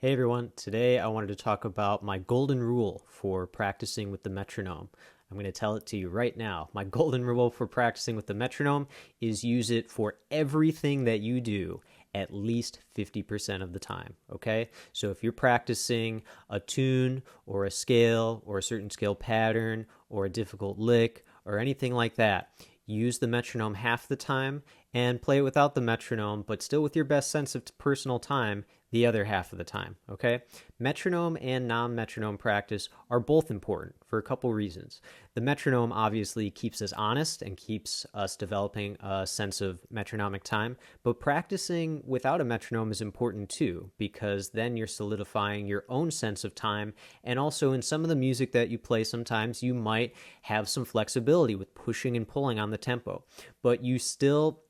Hey everyone, today I wanted to talk about my golden rule for practicing with the metronome. I'm going to tell it to you right now. My golden rule for practicing with the metronome is use it for everything that you do at least 50% of the time, okay? So if you're practicing a tune or a scale or a certain scale pattern or a difficult lick or anything like that, use the metronome half the time and play it without the metronome, but still with your best sense of personal time the other half of the time, okay? Metronome and non-metronome practice are both important for a couple reasons. The metronome obviously keeps us honest and keeps us developing a sense of metronomic time, but practicing without a metronome is important too, because then you're solidifying your own sense of time, and also in some of the music that you play sometimes you might have some flexibility with pushing and pulling on the tempo, but you still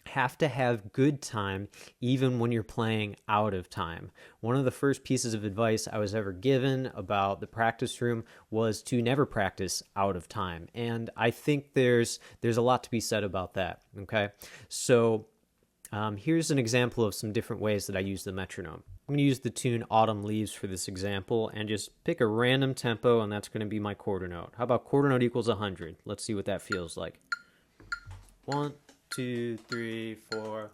have to have good time even when you're playing out of time. One of the first pieces of advice I was ever given about the practice room was to never practice out of time. And I think there's a lot to be said about that, okay? So here's an example of some different ways that I use the metronome. I'm going to use the tune Autumn Leaves for this example and just pick a random tempo, and that's going to be my quarter note. How about quarter note equals 100? Let's see what that feels like. 1, 2, 3, 4.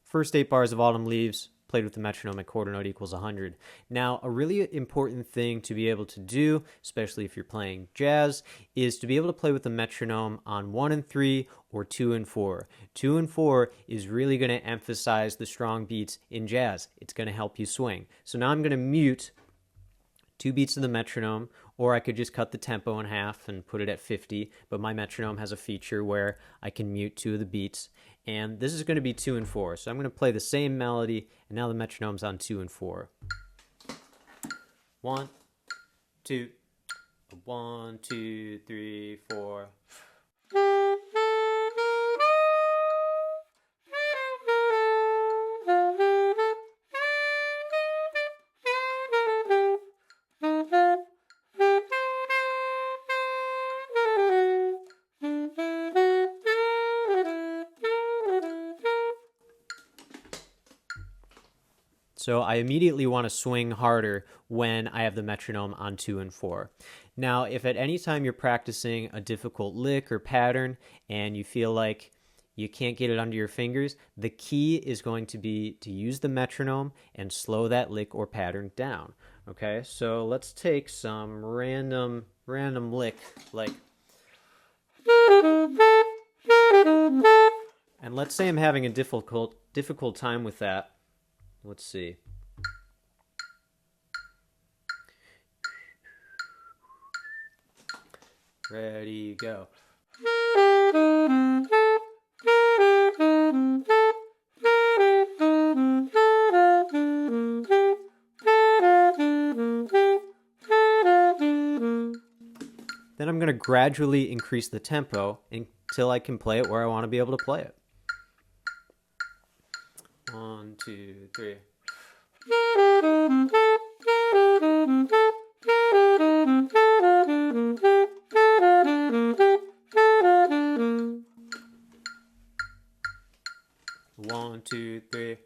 First 8 bars of Autumn Leaves, played with the metronome at quarter note equals 100. Now, a really important thing to be able to do, especially if you're playing jazz, is to be able to play with the metronome on 1 and 3 or 2 and 4. 2 and 4 is really going to emphasize the strong beats in jazz. It's going to help you swing. So now I'm going to mute 2 beats of the metronome, or I could just cut the tempo in half and put it at 50, but my metronome has a feature where I can mute 2 of the beats, and this is going to be 2 and 4. So I'm going to play the same melody, and now the metronome's on 2 and 4. 1, 2, 1, 2, 3, 4. So I immediately want to swing harder when I have the metronome on 2 and 4. Now, if at any time you're practicing a difficult lick or pattern and you feel like you can't get it under your fingers, the key is going to be to use the metronome and slow that lick or pattern down. Okay, so let's take some random lick, like, and let's say I'm having a difficult time with that. Let's see. Ready, go. Then I'm going to gradually increase the tempo until I can play it where I want to be able to play it. 1, 2, 3. One, two, three.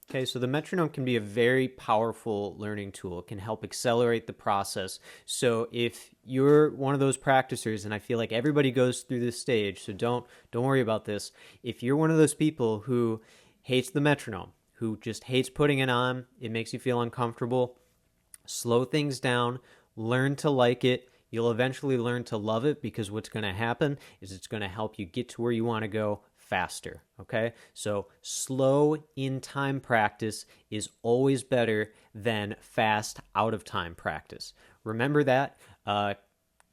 Okay, so the metronome can be a very powerful learning tool. It can help accelerate the process. So if you're one of those practicers, and I feel like everybody goes through this stage, so don't worry about this. If you're one of those people who hates the metronome, who just hates putting it on, it makes you feel uncomfortable, slow things down, learn to like it. You'll eventually learn to love it, because what's going to happen is it's going to help you get to where you want to go faster, okay? So slow in time practice is always better than fast out of time practice. Remember that.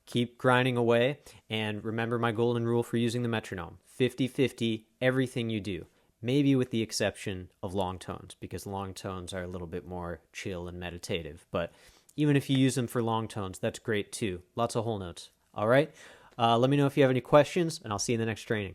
Keep grinding away, and remember my golden rule for using the metronome. 50-50, everything you do. maybe with the exception of long tones, because long tones are a little bit more chill and meditative. But even if you use them for long tones, that's great too. Lots of whole notes. All right. Let me know if you have any questions, and I'll see you in the next training.